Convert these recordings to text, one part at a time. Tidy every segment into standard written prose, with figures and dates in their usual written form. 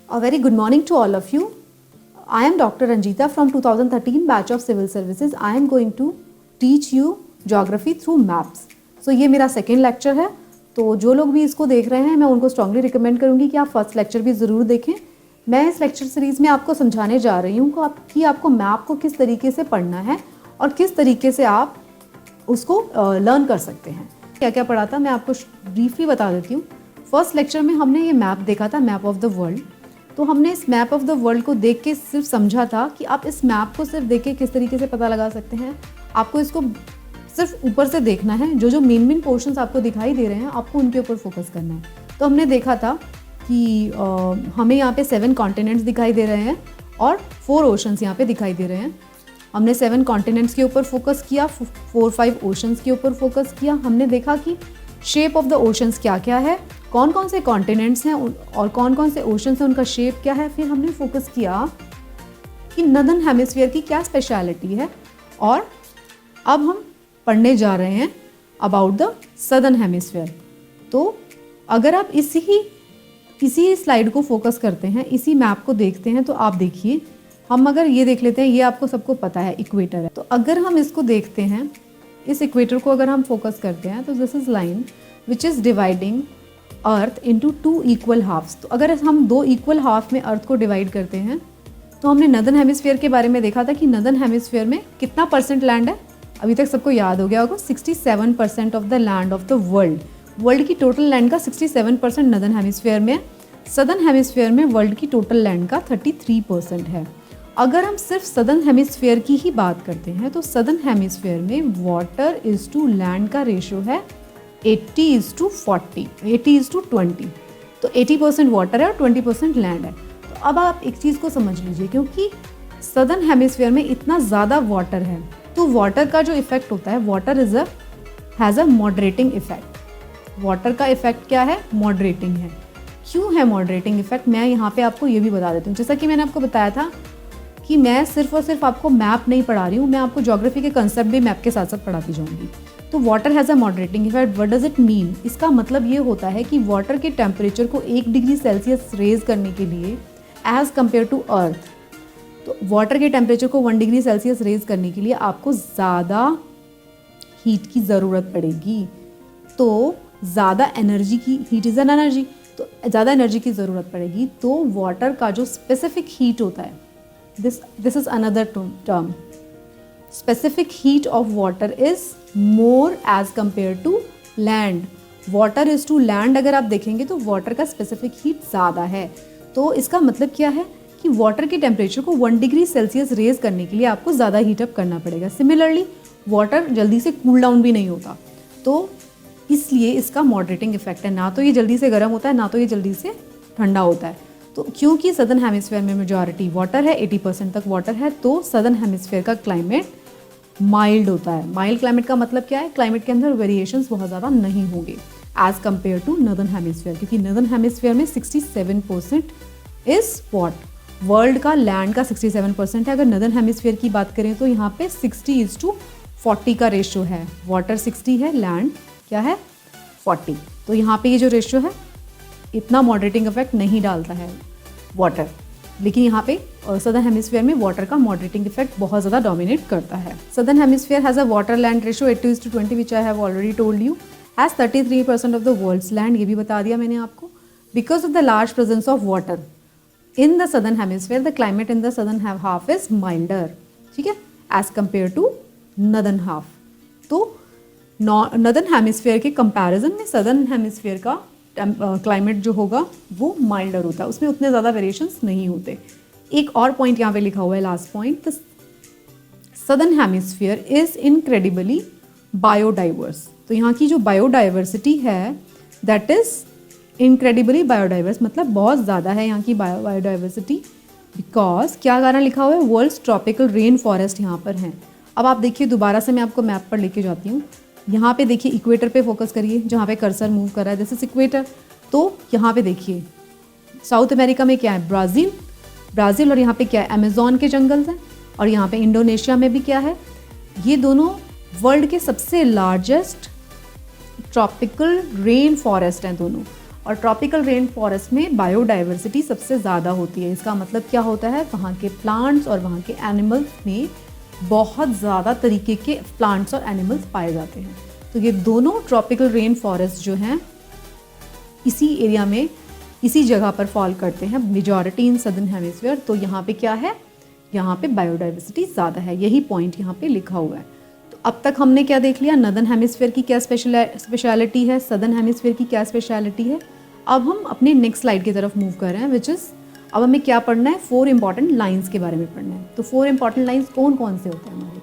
A very good morning to all of you. I am Dr. Ranjita from 2013 batch of Civil Services. I am going to teach you geography through maps. So ये मेरा second lecture है, तो जो लोग भी इसको देख रहे हैं मैं उनको स्ट्रांगली रिकमेंड करूँगी कि आप फर्स्ट लेक्चर भी ज़रूर देखें। मैं इस लेक्चर सीरीज़ में आपको समझाने जा रही हूँ कि आपको मैप को किस तरीके से पढ़ना है और किस तरीके से आप उसको लर्न कर सकते हैं। क्या क्या पढ़ा था मैं आपको ब्रीफली बता देती हूँ। फर्स्ट लेक्चर में हमने ये मैप देखा था, मैप ऑफ द वर्ल्ड। तो हमने इस मैप ऑफ द वर्ल्ड को देख के सिर्फ समझा था कि आप इस मैप को सिर्फ देख के किस तरीके से पता लगा सकते हैं। आपको इसको सिर्फ ऊपर से देखना है, जो मेन पोर्शंस आपको दिखाई दे रहे हैं आपको उनके ऊपर फोकस करना है। तो हमने देखा था कि हमें यहाँ पे 7 कॉन्टिनेंट्स दिखाई दे रहे हैं और 4 ओशंस यहाँ पे दिखाई दे रहे हैं। हमने 7 कॉन्टिनेंट्स के ऊपर फोकस किया, 4-5 ओशंस के ऊपर फोकस किया। हमने देखा कि शेप ऑफ द ओशंस क्या क्या है, कौन कौन से कॉन्टिनेंट्स हैं और कौन कौन से ओशंस हैं, उनका शेप क्या है। फिर हमने फोकस किया कि नदर्न हेमिस्फीयर की क्या स्पेशलिटी है। और अब हम पढ़ने जा रहे हैं अबाउट द सदर्न हेमिस्फीयर। तो अगर आप इसी स्लाइड को फोकस करते हैं, इसी मैप को देखते हैं, तो आप देखिए, हम अगर ये देख लेते हैं, ये आपको सबको पता है इक्वेटर है। तो अगर हम इसको देखते हैं, इस इक्वेटर को अगर हम फोकस करते हैं, तो this is line which is dividing earth into 2 equal halves. तो अगर हम 2 इक्वल हाफ में अर्थ को डिवाइड करते हैं, तो हमने नदर्न हेमिस्फीयर के बारे में देखा था कि नदर्न हेमिस्फीयर में कितना परसेंट लैंड है। अभी तक सबको याद हो गया होगा, 67% of the land of the world की टोटल लैंड का 67% नदर्न हेमिस्फीयर में है। सदर्न हेमिस्फीयर में वर्ल्ड की टोटल लैंड का 33% है। अगर हम सिर्फ सदर्न हेमिस्फीयर की ही बात करते हैं, तो सदर्न हेमिस्फीयर में वाटर इज टू लैंड का रेशियो है 80:40, 80:20। तो 80% वाटर है और 20% लैंड है। तो अब आप एक चीज़ को समझ लीजिए, क्योंकि सदर्न हेमिस्फीयर में इतना ज़्यादा वाटर है, तो वाटर का जो इफेक्ट होता है, water has a moderating effect. Water का इफेक्ट क्या है? मॉडरेटिंग है। क्यों है मॉडरेटिंग इफेक्ट? मैं यहाँ पे आपको ये भी बता देती हूँ। जैसा कि मैंने आपको बताया था कि मैं सिर्फ और सिर्फ आपको मैप नहीं पढ़ा रही हूँ, मैं आपको ज्योग्राफी के कंसेप्ट भी मैप के साथ साथ पढ़ाती जाऊँगी। तो water has a moderating effect. What does it mean? इसका मतलब ये होता है कि वाटर के टेम्परेचर को 1 डिग्री सेल्सियस रेज करने के लिए एज़ कम्पेयर टू अर्थ, तो वाटर के टेम्परेचर को 1 डिग्री सेल्सियस रेज करने के लिए आपको ज़्यादा हीट की ज़रूरत पड़ेगी। तो ज़्यादा एनर्जी की, हीट इज़ एन एनर्जी, तो ज़्यादा एनर्जी की ज़रूरत पड़ेगी। तो वाटर का जो स्पेसिफिक हीट होता है, this is another term. Specific heat of water is more as compared to land. Water is to land अगर आप देखेंगे तो वाटर का स्पेसिफिक हीट ज़्यादा है। तो इसका मतलब क्या है कि वाटर के टेम्परेचर को 1 डिग्री सेल्सियस रेज करने के लिए आपको ज़्यादा हीट अप करना पड़ेगा। सिमिलरली वाटर जल्दी से कूल डाउन भी नहीं होता, तो इसलिए इसका मॉडरेटिंग इफेक्ट है। ना तो ये जल्दी से गर्म होता है, ना तो ये जल्दी से ठंडा होता है। तो क्योंकि सदर्न हेमिस्फीयर में मेजॉरिटी वाटर है, 80% तक वाटर है, तो सदर्न हेमिस्फीयर का क्लाइमेट माइल्ड होता है। माइल्ड क्लाइमेट का मतलब क्या है? क्लाइमेट के अंदर वेरिएशंस बहुत ज़्यादा नहीं होंगे as compare to northern hemisphere, क्योंकि नदर्न हेमिस्फीयर में 67% इज वॉट, वर्ल्ड का लैंड का 67% है। अगर नदर्न हेमिस्फीयर की बात करें तो यहाँ पे 60:40 का रेशियो है। वाटर 60 है, लैंड क्या है? 40। तो यहाँ पे ये जो रेशियो है इतना मॉडरेटिंग इफेक्ट नहीं डालता है वाटर, लेकिन यहाँ पे सदर्न हेमिस्फीयर में वाटर का मॉडरेटिंग इफेक्ट बहुत ज़्यादा डोमिनेट करता है। Southern hemisphere has a water land ratio 80:20 which I have already told you, has 33% of the world's land, ये भी बता दिया मैंने आपको। Because of the large presence of water in the southern hemisphere, the climate in the southern half is milder, ठीक है, as compare to northern half. तो northern hemisphere के कंपैरिजन में सदर्न हेमिस्फीयर का क्लाइमेट जो होगा वो माइल्डर होता है, उसमें उतने ज़्यादा वेरिएशंस नहीं होते। एक और पॉइंट यहाँ पे लिखा हुआ है, last point, the southern hemisphere is incredibly biodiverse. तो यहाँ की जो बायोडाइवर्सिटी है दैट इज इनक्रेडिबली बायोडाइवर्स, मतलब बहुत ज़्यादा है यहाँ की बायोडाइवर्सिटी। बिकॉज क्या कारण लिखा हुआ है? वर्ल्ड्स ट्रॉपिकल रेन फॉरेस्ट यहाँ पर हैं। अब आप देखिए, दोबारा से मैं आपको मैप पर लेके जाती हूँ। यहाँ पे देखिए, इक्वेटर पे फोकस करिए, जहाँ पे कर्सर मूव कर रहा है, दिस इज इक्वेटर। तो यहाँ पे देखिए, साउथ अमेरिका में क्या है? ब्राज़ील, और यहाँ पे क्या है? अमेज़न के जंगल्स हैं। और यहाँ पे इंडोनेशिया में भी क्या है? ये दोनों वर्ल्ड के सबसे लार्जेस्ट ट्रॉपिकल रेन फॉरेस्ट हैं दोनों। और ट्रॉपिकल रेन फॉरेस्ट में बायोडाइवर्सिटी सबसे ज़्यादा होती है। इसका मतलब क्या होता है, वहाँ के प्लांट्स और वहाँ के एनिमल्स में बहुत ज़्यादा तरीके के प्लांट्स और एनिमल्स पाए जाते हैं। तो ये दोनों ट्रॉपिकल रेन फॉरेस्ट जो हैं इसी एरिया में, इसी जगह पर फॉल करते हैं, मेजॉरिटी इन सदर्न हेमिस्फीयर। तो यहाँ पे क्या है, यहाँ पे बायोडाइवर्सिटी ज़्यादा है, यही पॉइंट यहाँ पे लिखा हुआ है। तो अब तक हमने क्या देख लिया, नॉर्दर्न हेमिस्फीयर की क्या स्पेशलिटी है, सदर्न हेमिस्फीयर की क्या स्पेशलिटी है। अब हम अपने नेक्स्ट स्लाइड की तरफ मूव कर रहे हैं, विच इज़ अब हमें क्या पढ़ना है, 4 इंपॉर्टेंट लाइंस के बारे में पढ़ना है। तो 4 इंपॉर्टेंट लाइंस कौन कौन से होते हैं हमारे,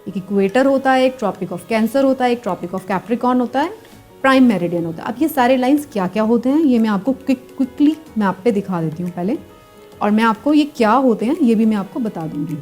एक इक्वेटर होता है, एक ट्रॉपिक ऑफ कैंसर होता है, एक ट्रॉपिक ऑफ कैप्रिकॉर्न होता है, प्राइम मेरिडियन होता है। अब ये सारे लाइंस क्या क्या होते हैं ये मैं आपको क्विकली मैप पे दिखा देती हूँ पहले, और मैं आपको ये क्या होते हैं ये भी मैं आपको बता दूँगी।